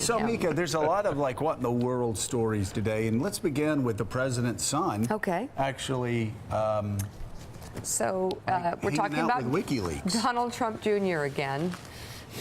So, Mika, there's a lot of like what in the world stories today, and let's begin with the president's son. Okay. Actually, we're talking about WikiLeaks. Donald Trump Jr. again.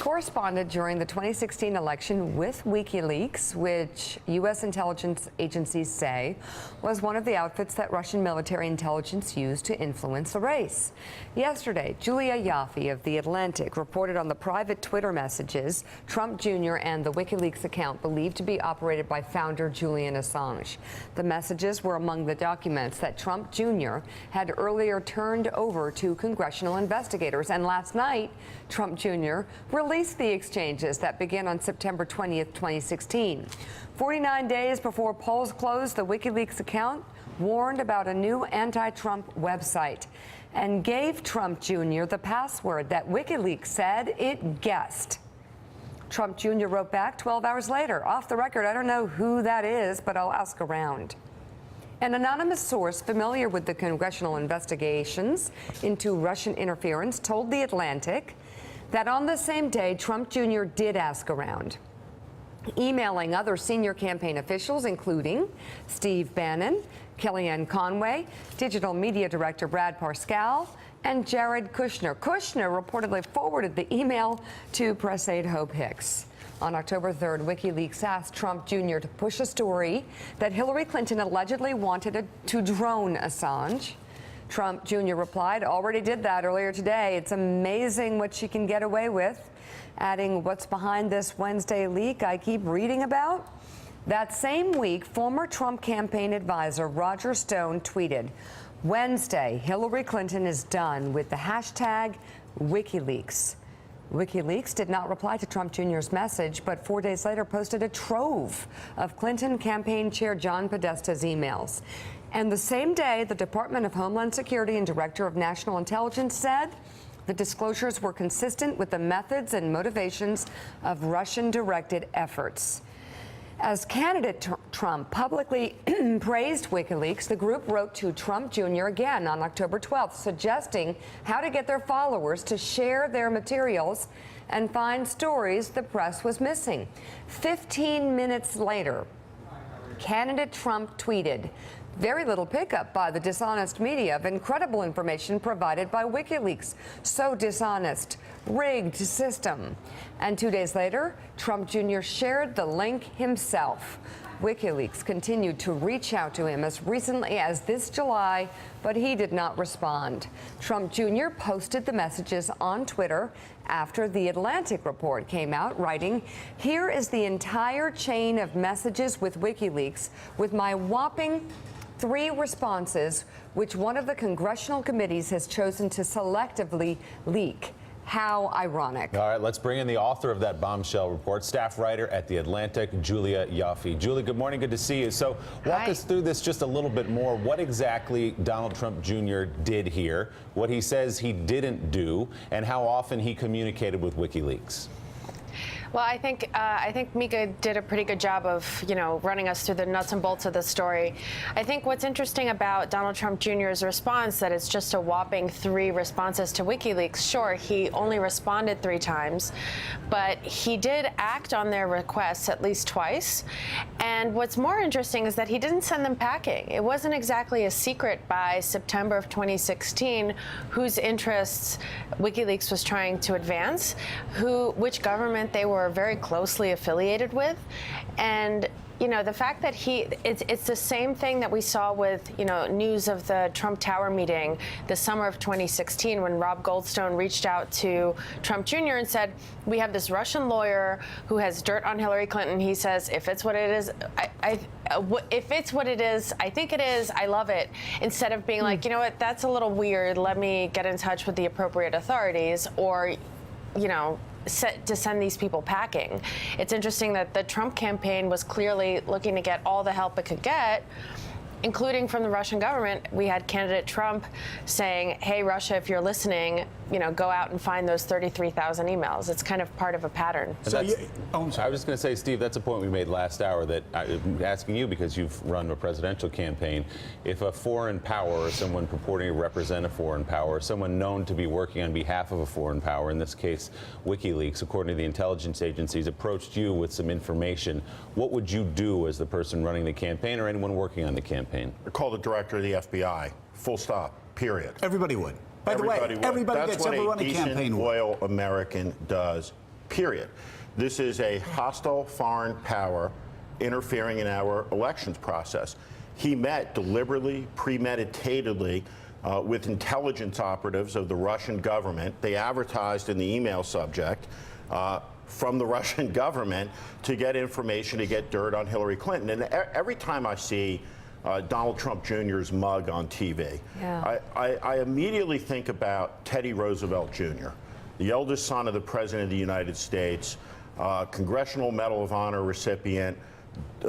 Corresponded during the 2016 election with WikiLeaks, which U.S. intelligence agencies say was one of the outfits that Russian military intelligence used to influence the race. Yesterday, Julia Ioffe of The Atlantic reported on the private Twitter messages Trump Jr. and the WikiLeaks account believed to be operated by founder Julian Assange. The messages were among the documents that Trump Jr. had earlier turned over to congressional investigators, and last night, Trump Jr. released the exchanges that began on September 20th, 2016. 49 days before polls closed, the WikiLeaks account warned about a new anti-Trump website and gave Trump Jr. the password that WikiLeaks said it guessed. Trump Jr. wrote back 12 hours later, off the record, I don't know who that is, but I'll ask around. An anonymous source familiar with the congressional investigations into Russian interference told The Atlantic that on the same day, Trump Jr. did ask around, emailing other senior campaign officials, including Steve Bannon, Kellyanne Conway, digital media director Brad Parscale, and Jared Kushner. Kushner reportedly forwarded the email to press aide Hope Hicks. On October 3rd, WikiLeaks asked Trump Jr. to push a story that Hillary Clinton allegedly wanted to drone Assange. Trump Jr. replied, already did that earlier today. It's amazing what she can get away with. Adding, what's behind this Wednesday leak I keep reading about? That same week, former Trump campaign advisor Roger Stone tweeted, Wednesday, Hillary Clinton is done with the hashtag WikiLeaks. WikiLeaks did not reply to Trump Jr.'s message, but 4 days later posted a trove of Clinton campaign chair John Podesta's emails. And the same day, the Department of Homeland Security and Director of National Intelligence said the disclosures were consistent with the methods and motivations of Russian-directed efforts. As candidate Trump publicly praised WikiLeaks, the group wrote to Trump Jr. again on October 12th, suggesting how to get their followers to share their materials and find stories the press was missing. 15 minutes later, candidate Trump tweeted, very little pickup by the dishonest media of incredible information provided by WikiLeaks. So dishonest, rigged system. And 2 days later, Trump Jr. shared the link himself. WikiLeaks continued to reach out to him as recently as this July, but he did not respond. Trump Jr. posted the messages on Twitter after the Atlantic report came out, writing, here is the entire chain of messages with WikiLeaks with my whopping 3 responses, which one of the congressional committees has chosen to selectively leak. How ironic. All right, let's bring in the author of that bombshell report, staff writer at The Atlantic, Julia Ioffe. Julie, good morning. Good to see you. So walk us through this just a little bit more. What exactly Donald Trump Jr. did here, what he says he didn't do, and how often he communicated with WikiLeaks. Well, I think Mika did a pretty good job of, running us through the nuts and bolts of the story. I think what's interesting about Donald Trump Jr.'s response, that it's just a whopping 3 responses to WikiLeaks. Sure, he only responded 3 times, but he did act on their requests at least twice. And what's more interesting is that he didn't send them packing. It wasn't exactly a secret by September of 2016 whose interests WikiLeaks was trying to advance, which government they were very closely affiliated with. And the fact that it's the same thing that we saw with, news of the Trump Tower meeting the summer of 2016 when Rob Goldstone reached out to Trump Jr. and said, we have this Russian lawyer who has dirt on Hillary Clinton. He says, if it's what it is, if it's what it is, I think it is, I love it. Instead of being like, you know what, that's a little weird. Let me get in touch with the appropriate authorities, or, to send these people packing. It's interesting that the Trump campaign was clearly looking to get all the help it could get including from the Russian government. We had candidate Trump saying, hey, Russia, if you're listening, go out and find those 33,000 emails. It's kind of part of a pattern. So I was just going to say, Steve, that's a point we made last hour that I'm asking you because you've run a presidential campaign. If a foreign power or someone purporting to represent a foreign power, someone known to be working on behalf of a foreign power, in this case Wikileaks, according to the intelligence agencies, approached you with some information, what would you do as the person running the campaign or anyone working on the campaign? Call the director of the FBI. Full stop. Period. Everybody would. By the way, would. everybody That's that's what ever run a decent, campaign would. loyal American does. Period. This is a hostile foreign power interfering in our elections process. He met deliberately, premeditatedly with intelligence operatives of the Russian government. They advertised in the email subject from the Russian government to get information, to get dirt on Hillary Clinton. And every time I see Donald Trump Jr.'s mug on TV, I immediately think about Teddy Roosevelt Jr., the eldest son of the President of the United States, Congressional Medal of Honor recipient,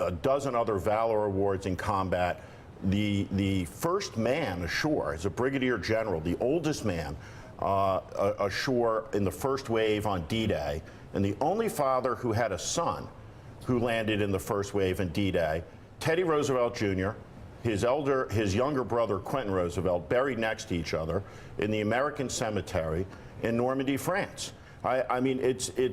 a dozen other Valor Awards in combat, the first man ashore as a brigadier general, the oldest man ashore in the first wave on D-Day, and the only father who had a son who landed in the first wave in D-Day, Teddy Roosevelt Jr., his younger brother Quentin Roosevelt, buried next to each other in the American cemetery in Normandy, France. I mean, it's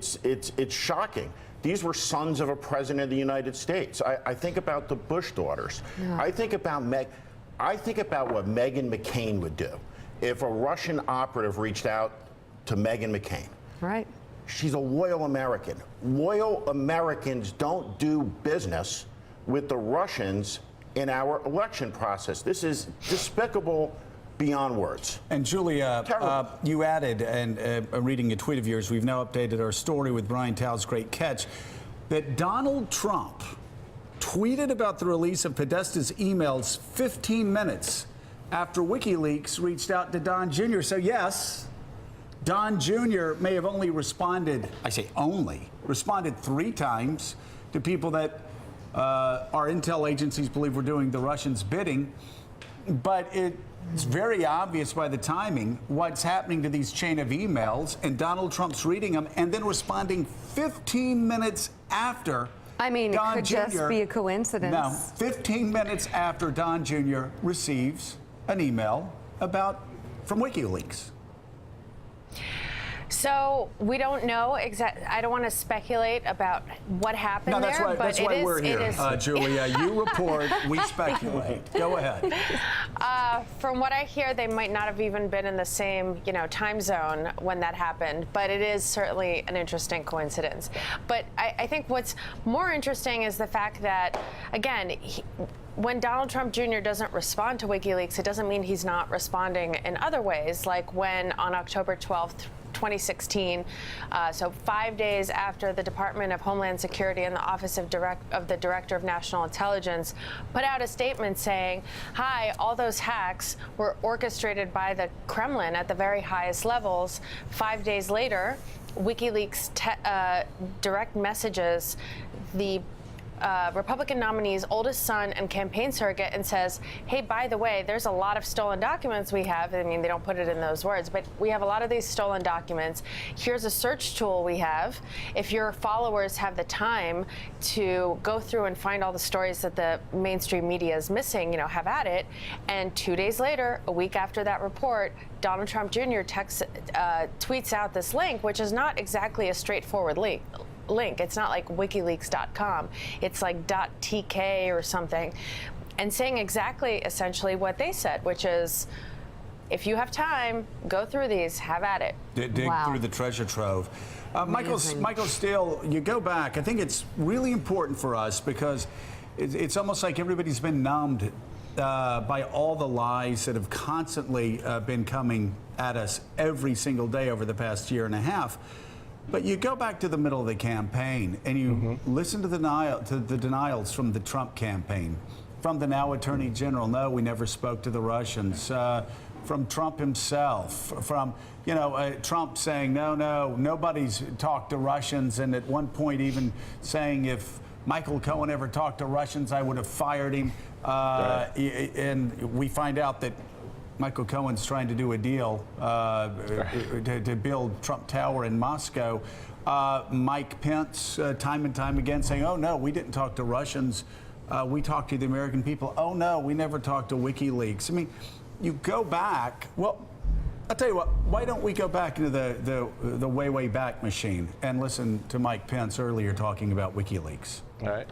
shocking. These were sons of a president of the United States. I think about the Bush daughters. Yeah. I think about what Meghan McCain would do if a Russian operative reached out to Meghan McCain. Right. She's a loyal American. Loyal Americans don't do business with the Russians in our election process. This is despicable beyond words. And Julia, you added, and reading a tweet of yours, we've now updated our story with Brian Tao's great catch, that Donald Trump tweeted about the release of Podesta's emails 15 minutes after WikiLeaks reached out to Don Jr. So yes, Don Jr. may have only responded, I say only, responded 3 times to people that our intel agencies believe were doing the Russians' bidding, but it's very obvious by the timing what's happening to these chain of emails, and Donald Trump's reading them and then responding 15 minutes after. I mean, Don it could Jr. just be a coincidence. No, 15 minutes after Don Jr. receives an email from WikiLeaks. So we don't know exactly. I don't want to speculate about what happened that's there. Why, but that's why we're here, Julia. You report, we speculate. Go ahead. From what I hear, they might not have even been in the same, time zone when that happened. But it is certainly an interesting coincidence. But I think what's more interesting is the fact that, again, when Donald Trump Jr. doesn't respond to WikiLeaks, it doesn't mean he's not responding in other ways, like when on October 12th, 2016, so 5 days after the Department of Homeland Security and the Office of the Director of National Intelligence put out a statement saying, hi, all those hacks were orchestrated by the Kremlin at the very highest levels. 5 days later, WikiLeaks direct messages the Republican nominee's oldest son and campaign surrogate and says, hey, by the way, there's a lot of stolen documents we have. I mean, they don't put it in those words, but we have a lot of these stolen documents. Here's a search tool we have. If your followers have the time to go through and find all the stories that the mainstream media is missing, have at it. And 2 days later, a week after that report, Donald Trump Jr. tweets out this link, which is not exactly a straightforward link. It's not like wikileaks.com. It's like .tk or something, and saying exactly, essentially, what they said, which is, if you have time, go through these, have at it. Dig through the treasure trove. Michael Steele, you go back. I think it's really important for us because it's almost like everybody's been numbed by all the lies that have constantly been coming at us every single day over the past year and a half. But you go back to the middle of the campaign and you listen to the denials from the Trump campaign, from the now Attorney General. No, we never spoke to the Russians. From Trump himself, from Trump saying nobody's talked to Russians, and at one point even saying if Michael Cohen ever talked to Russians, I would have fired him. And we find out that Michael Cohen's trying to do a deal to build Trump Tower in Moscow. Mike Pence, time and time again, saying, oh, no, we didn't talk to Russians. We talked to the American people. Oh, no, we never talked to WikiLeaks. I mean, you go back. Well, I'll tell you what, why don't we go back into the way back machine and listen to Mike Pence earlier talking about WikiLeaks. All right.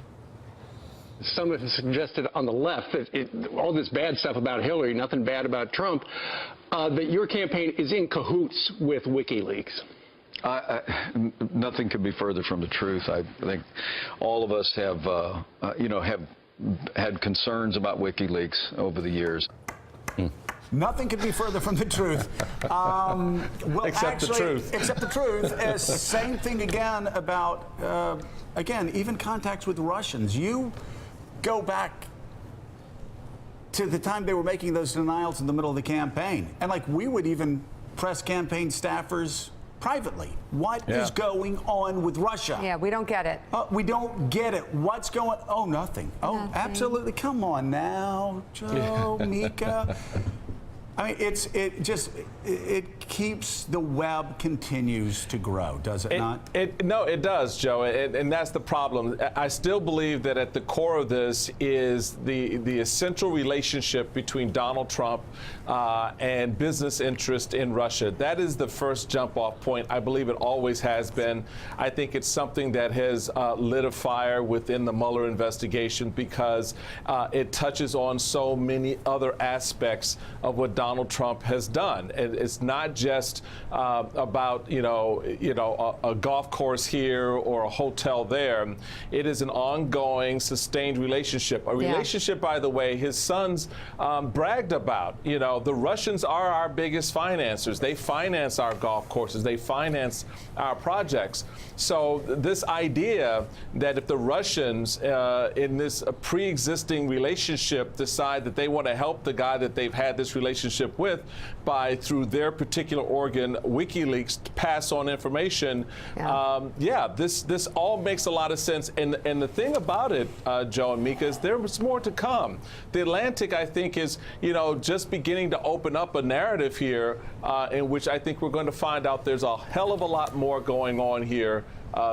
Some have suggested on the left that all this bad stuff about Hillary, nothing bad about Trump, that your campaign is in cahoots with WikiLeaks. Nothing could be further from the truth. I think all of us have had concerns about WikiLeaks over the years. Nothing could be further from the truth. Well, Except the truth. Except the truth. Same thing again about, again, even contacts with Russians. You go back to the time they were making those denials in the middle of the campaign. And like we would even press campaign staffers privately. What is going on with Russia? Yeah, we don't get it. We don't get it. What's going? Oh, nothing. Oh, Nothing. Absolutely. Come on now, Joe, Mika. I mean, it keeps the web continues to grow, does it not? No, it does, Joe, and that's the problem. I still believe that at the core of this is the essential relationship between Donald Trump and business interest in Russia. That is the first jump-off point. I believe it always has been. I think it's something that has lit a fire within the Mueller investigation because it touches on so many other aspects of what Donald Trump has done. And it's not just about a golf course here or a hotel there. It is an ongoing, sustained relationship. A relationship, by the way, his sons bragged about. The Russians are our biggest financiers. They finance our golf courses. They finance our projects. So this idea that if the Russians in this pre-existing relationship decide that they want to help the guy that they've had this relationship with by through their particular organ, WikiLeaks, to pass on information, this all makes a lot of sense. And the thing about it, Joe and Mika, is there's more to come. The Atlantic, I think, is just beginning to open up a narrative here in which I think we're going to find out there's a hell of a lot more going on here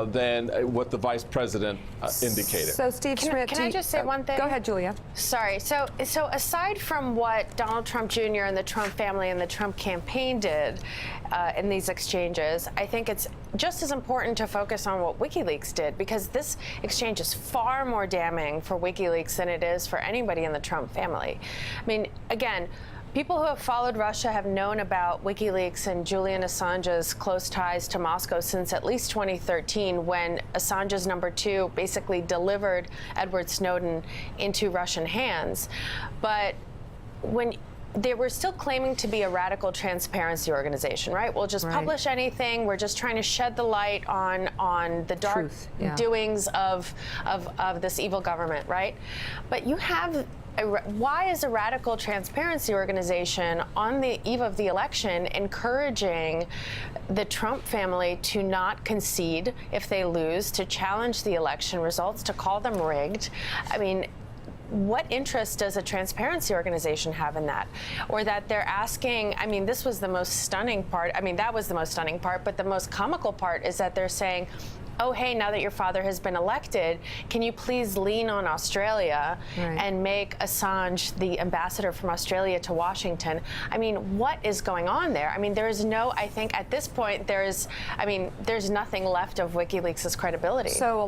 than what the vice president indicated. So, Steve Schmidt, can I just say one thing? Go ahead, Julia. Sorry. So aside from what Donald Trump Jr. and the Trump family and the Trump campaign did in these exchanges, I think it's just as important to focus on what WikiLeaks did, because this exchange is far more damning for WikiLeaks than it is for anybody in the Trump family. I mean, again, people who have followed Russia have known about WikiLeaks and Julian Assange's close ties to Moscow since at least 2013, when Assange's number 2 basically delivered Edward Snowden into Russian hands. But when they were still claiming to be a radical transparency organization, right? We'll just publish anything. We're just trying to shed the light on the dark doings of this evil government, right? But you have why is a radical transparency organization on the eve of the election encouraging the Trump family to not concede if they lose, to challenge the election results, to call them rigged? I mean, what interest does a transparency organization have in that? Or that they're asking, I mean, this was the most stunning part. I mean, that was the most stunning part, but the most comical part is that they're saying, oh, hey, now that your father has been elected, can you please lean on Australia and make Assange the ambassador from Australia to Washington? I mean, what is going on there? I mean, there is no, I think at this point, there's nothing left of WikiLeaks' credibility. So